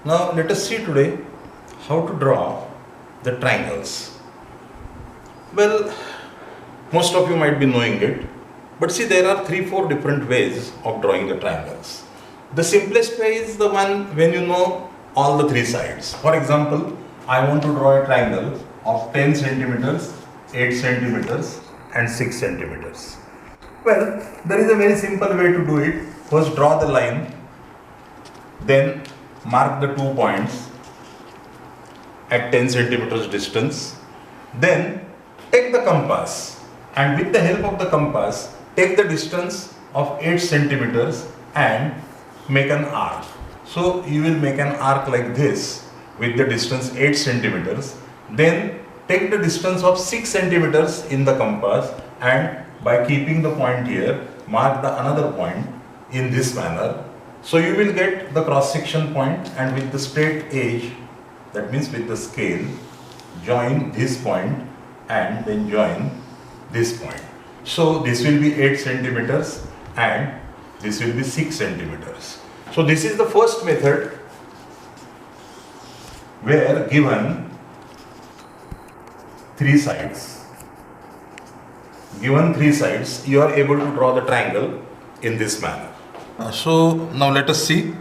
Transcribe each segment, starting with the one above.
Now let us see today how to draw the triangles. Well, most of you might be knowing it, but see, there are 3-4 different ways of drawing the triangles. The simplest way is the one when you know all the three sides. For example, I want to draw a triangle of 10 centimeters, 8 centimeters and 6 centimeters. Well, there is a very simple way to do it. First draw the line, then mark the 2 points at 10 centimeters distance. Then take the compass and with the help of the compass take the distance of 8 centimeters and make an arc. So you will make an arc like this with the distance 8 centimeters. Then take the distance of 6 centimeters in the compass and by keeping the point here, mark the another point in this manner. So you will get the cross section point and with the straight edge, that means with the scale, join this point and then join this point. So this will be 8 centimeters and this will be 6 centimeters. So this is the first method where given three sides, you are able to draw the triangle in this manner. So now let us see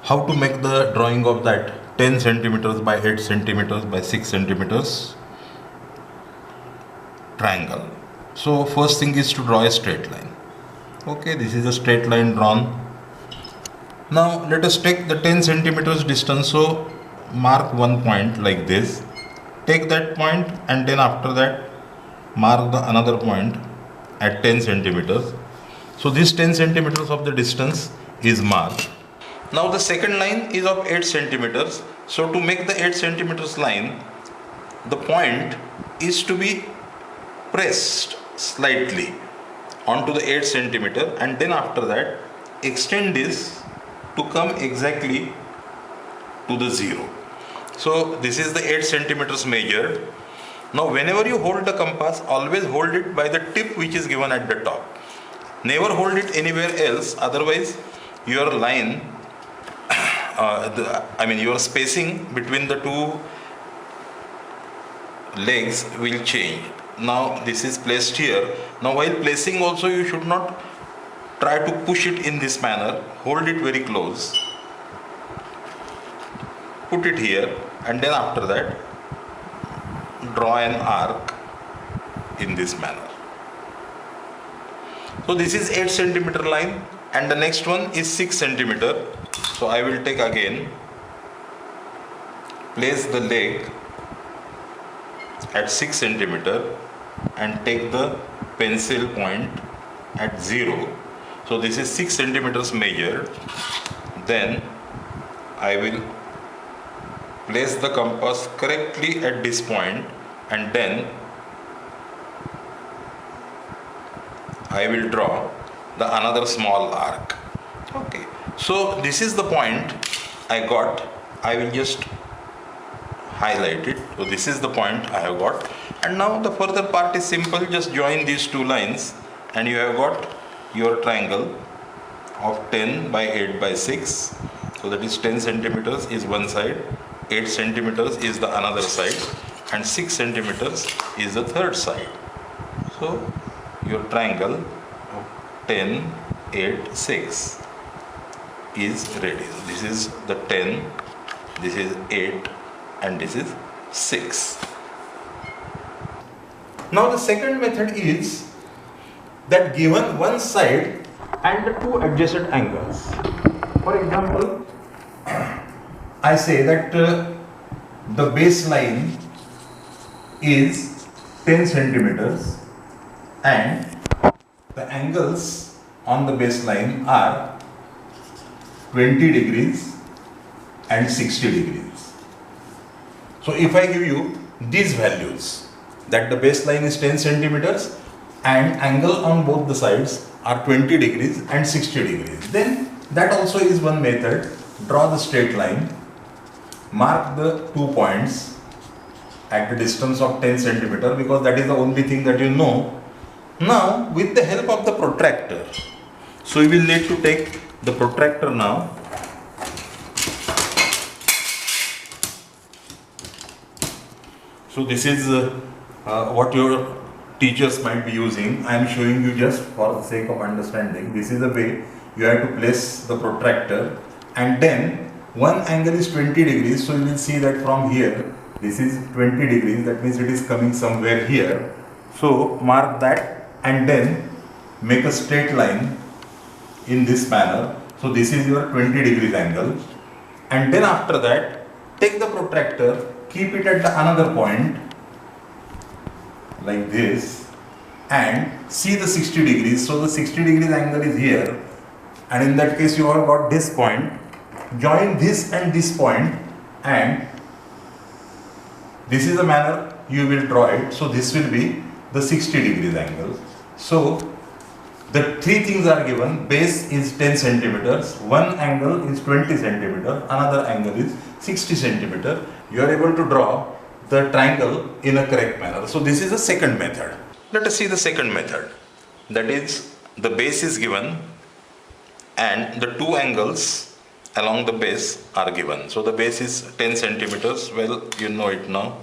how to make the drawing of that 10 centimeters by 8 centimeters by 6 centimeters triangle. So first thing is to draw a straight line. Okay, this is a straight line drawn. Now let us take the 10 centimeters distance. So mark one point like this. Take that point and then after that mark the another point at 10 centimeters. So this 10 centimeters of the distance is marked. Now the second line is of 8 centimeters. So to make the 8 centimeters line, the point is to be pressed slightly onto the 8 centimeter and then after that extend this to come exactly to the 0. So this is the 8 centimeters measured. Now whenever you hold the compass, always hold it by the tip which is given at the top. Never hold it anywhere else, otherwise your line, your spacing between the two legs will change. Now this is placed here. Now while placing also you should not try to push it in this manner. Hold it very close. Put it here and then after that draw an arc in this manner. So this is 8 centimeter line and the next one is 6 centimeter. So I will take again, place the leg at 6 centimeter and take the pencil point at 0. So this is 6 centimeters measured. Then I will place the compass correctly at this point and then I will draw the another small arc. Okay, so this is the point I got. I will just highlight it. So this is the point I have got, and now the further part is simple. Just join these two lines and you have got your triangle of 10 by 8 by 6. So that is 10 centimeters is one side, 8 centimeters is the another side, and 6 centimeters is the third side. So your triangle of 10, 8, 6 is ready. This is the 10, this is 8 and this is 6. Now the second method is that given one side and the two adjacent angles. For example, I say that the baseline is 10 centimeters and the angles on the baseline are 20 degrees and 60 degrees. So if I give you these values, that the baseline is 10 centimeters and angle on both the sides are 20 degrees and 60 degrees, then that also is one method. Draw the straight line, mark the 2 points at the distance of 10 centimeter because that is the only thing that you know. Now with the help of the protractor, so you will need to take the protractor now So this is what your teachers might be using. I am showing you just for the sake of understanding. This is the way you have to place the protractor, and then one angle is 20 degrees. So you will see that from here, this is 20 degrees. That means it is coming somewhere here. So mark that and then make a straight line in this manner. So this is your 20 degrees angle, and then after that take the protractor, keep it at the another point like this and see the 60 degrees. So the 60 degrees angle is here, and in that case you have got this point. Join this and this point, and this is the manner you will draw it. So this will be the 60 degrees angle. So the three things are given. Base is 10 centimeters, one angle is 20 centimeter, another angle is 60 centimeter. You are able to draw the triangle in a correct manner. So this is the second method. Let us see the second method. That is, the base is given and the two angles along the base are given. So the base is 10 centimeters. Well, you know it now.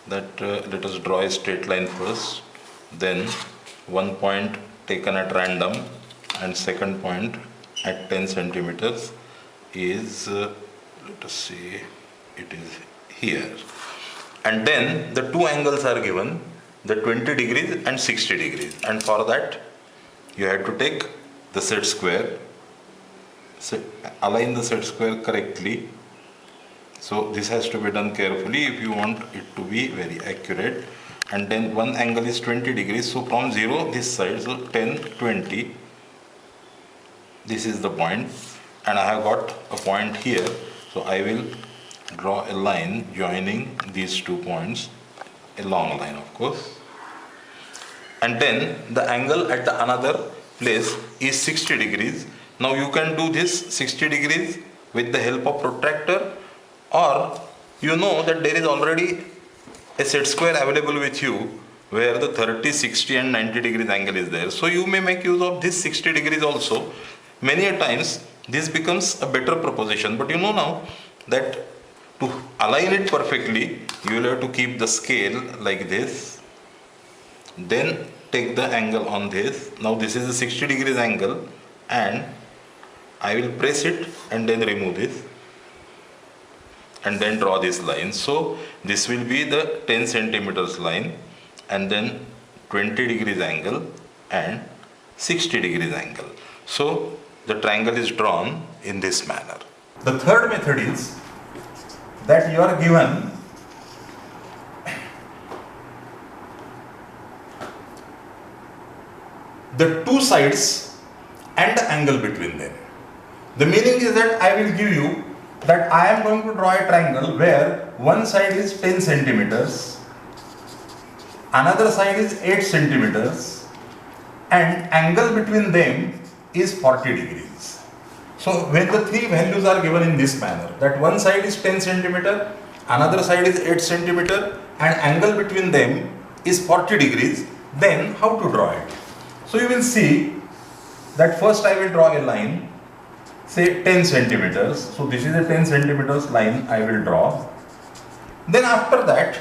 That let us draw a straight line first. Then one point taken at random and second point at 10 centimeters is let us see, it is here, and then the two angles are given, the 20 degrees and 60 degrees, and for that you have to take the set square, align the set square correctly. So this has to be done carefully if you want it to be very accurate. And then one angle is 20 degrees, so from 0 this side, so 10, 20, this is the point, and I have got a point here, so I will draw a line joining these 2 points, a long line of course, and then the angle at the another place is 60 degrees. Now you can do this 60 degrees with the help of protractor, or you know that there is already a set square available with you where the 30, 60 and 90 degrees angle is there. So you may make use of this 60 degrees also. Many a times this becomes a better proposition, but you know now that to align it perfectly you will have to keep the scale like this, then take the angle on this. Now this is the 60 degrees angle and I will press it and then remove this and then draw this line. So this will be the 10 centimeters line, and then 20 degrees angle and 60 degrees angle. So the triangle is drawn in this manner. The third method is that you are given the two sides and the angle between them. The meaning is that I will give you that I am going to draw a triangle where one side is 10 centimeters, another side is 8 centimeters, and angle between them is 40 degrees. So when the three values are given in this manner, that one side is 10 centimeter, another side is 8 centimeter, and angle between them is 40 degrees, then how to draw it? So you will see that first I will draw a line, say 10 centimeters. So this is a 10 centimeters line I will draw. Then after that,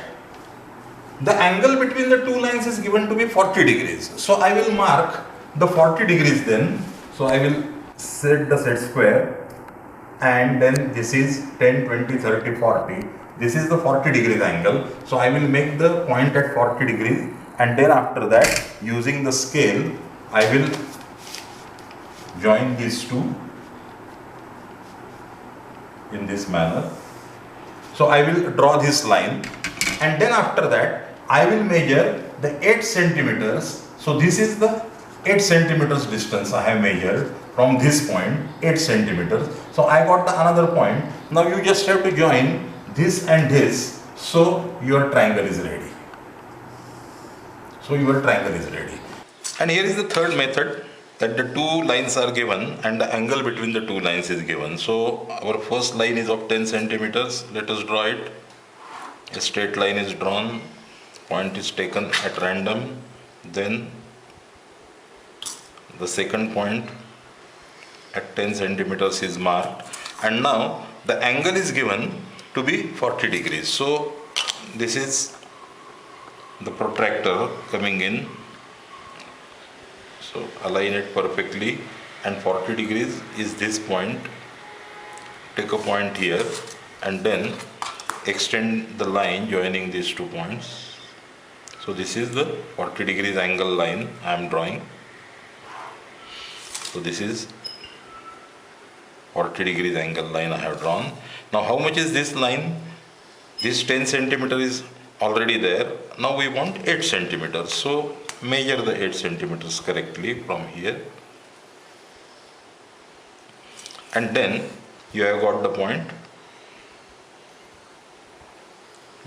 the angle between the two lines is given to be 40 degrees. So I will mark the 40 degrees then. So I will set the set square, and then this is 10, 20, 30, 40. This is the 40 degrees angle. So I will make the point at 40 degrees, and then after that, using the scale, I will join these two in this manner. So I will draw this line, and then after that I will measure the 8 centimeters. So this is the 8 centimeters distance I have measured from this point, 8 centimeters. So I got the another point. Now you just have to join this and this. So your triangle is ready. So your triangle is ready. And here is the third method, that the two lines are given and the angle between the two lines is given. So our first line is of 10 centimeters. Let us draw it. A straight line is drawn, point is taken at random, then the second point at 10 centimeters is marked, and now the angle is given to be 40 degrees. So this is the protractor coming in. So align it perfectly, and 40 degrees is this point. Take a point here and then extend the line joining these 2 points. So this is the 40 degrees angle line I am drawing. So this is 40 degrees angle line I have drawn. Now how much is this line? This 10 centimeter is already there. Now we want 8 centimeters. So measure the 8 centimeters correctly from here. And then you have got the point.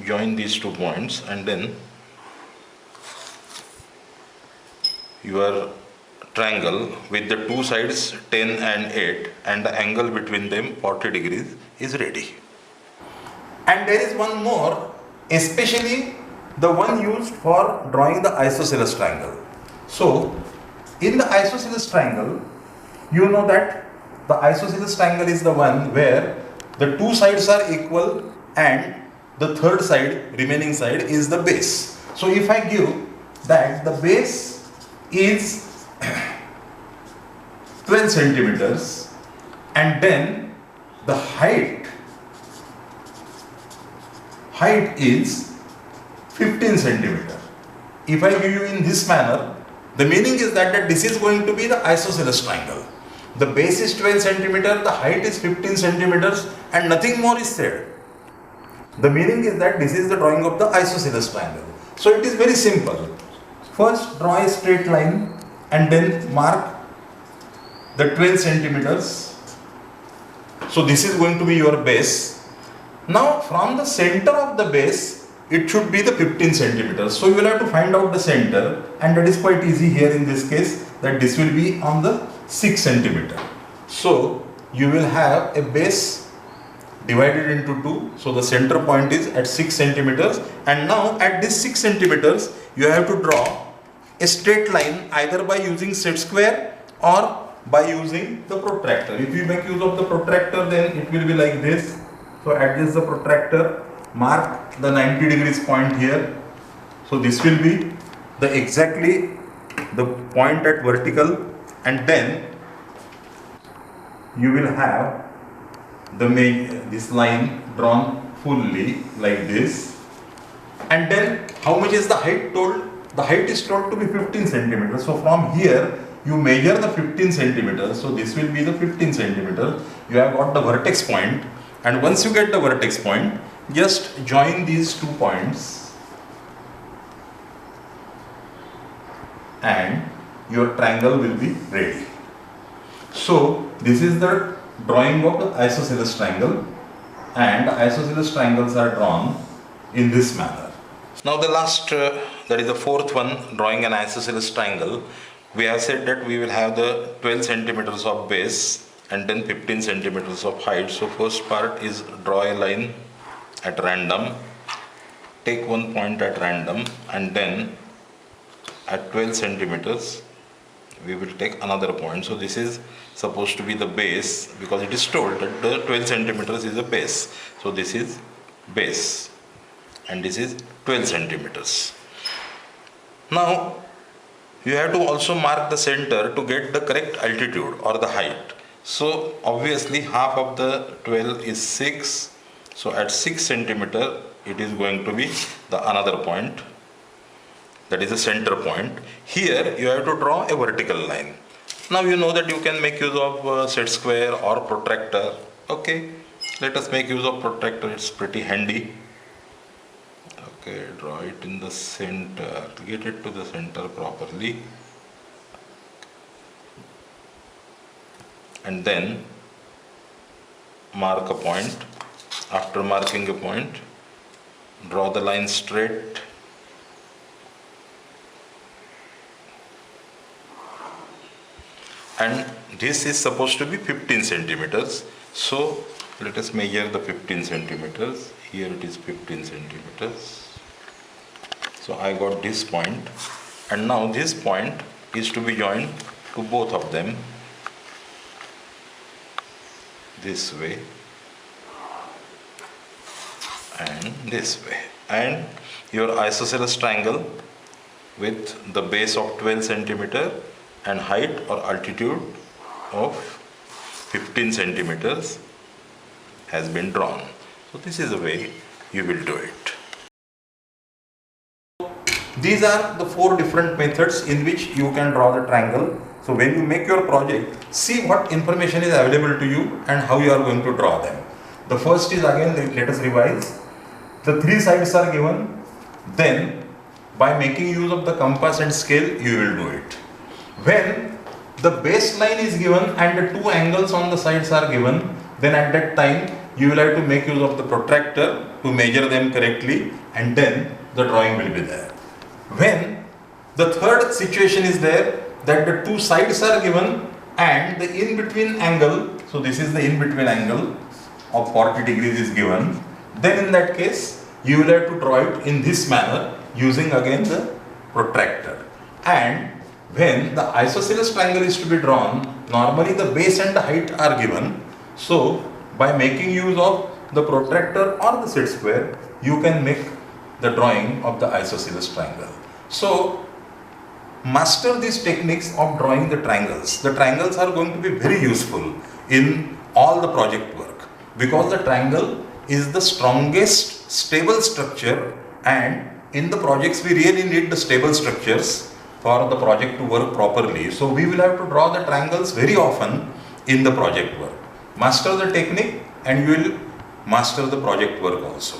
Join these 2 points and then your triangle with the 2 sides 10 and 8 and the angle between them 40 degrees is ready. And there is one more, especially the one used for drawing the isosceles triangle. So in the isosceles triangle, you know that the isosceles triangle is the one where the 2 sides are equal and the third side, remaining side, is the base. So if I give that the base is 12 centimeters and then the height is 15 centimeter. If I give you in this manner, the meaning is that this is going to be the isosceles triangle. The base is 12 centimeter, the height is 15 centimeters and nothing more is said. The meaning is that this is the drawing of the isosceles triangle. So it is very simple. First draw a straight line and then mark the 12 centimeters. So this is going to be your base. Now from the center of the base, it should be the 15 centimeters. So you will have to find out the center, and that is quite easy here in this case, that this will be on the 6 centimeter. So you will have a base divided into 2. So the center point is at 6 centimeters, and now at this 6 centimeters you have to draw a straight line either by using set square or by using the protractor. If you make use of the protractor, then it will be like this. So adjust the protractor, mark the 90 degrees point here. So this will be the exactly the point at vertical, and then you will have the this line drawn fully like this. And then how much is the height told? The height is told to be 15 centimeters. So from here you measure the 15 centimeters. So this will be the 15 centimeters. You have got the vertex point. And once you get the vertex point, just join these 2 points and your triangle will be ready. So this is the drawing of the isosceles triangle, and the isosceles triangles are drawn in this manner. Now the last, that is the fourth one, drawing an isosceles triangle. We have said that we will have the 12 centimeters of base and then 15 centimeters of height. So first part is draw a line at random, take one point at random, and then at 12 centimeters we will take another point. So this is supposed to be the base, because it is told that the 12 centimeters is a base. So this is base and this is 12 centimeters. Now you have to also mark the center to get the correct altitude or the height. So obviously half of the 12 is 6. So at 6 centimeter it is going to be the another point, that is the center point. Here you have to draw a vertical line. Now you know that you can make use of set square or protractor. Okay, let us make use of protractor, it's pretty handy. Okay, draw it in the center, get it to the center properly. And then mark a point. After marking a point, draw the line straight. And this is supposed to be 15 centimeters. So let us measure the 15 centimeters. Here it is 15 centimeters. So I got this point, and now this point is to be joined to both of them this way. and this way. And your isosceles triangle with the base of 12 centimeter and height or altitude of 15 centimeters has been drawn. So this is the way you will do it. These are the 4 different methods in which you can draw the triangle. So when you make your project, see what information is available to you and how you are going to draw them. The first is, again, let us revise. The 3 sides are given. Then by making use of the compass and scale, you will do it. When the baseline is given and the 2 angles on the sides are given, then at that time you will have to make use of the protractor to measure them correctly, and then the drawing will be there. When the third situation is there, that the 2 sides are given and the in-between angle, so this is the in-between angle of 40 degrees is given, then in that case you will have to draw it in this manner using again the protractor. And when the isosceles triangle is to be drawn, normally the base and the height are given. So by making use of the protractor or the set square, you can make the drawing of the isosceles triangle. So master these techniques of drawing the triangles. The triangles are going to be very useful in all the project work, because the triangle is the strongest stable structure, and in the projects we really need the stable structures for the project to work properly. So we will have to draw the triangles very often in the project work. Master the technique and you will master the project work also.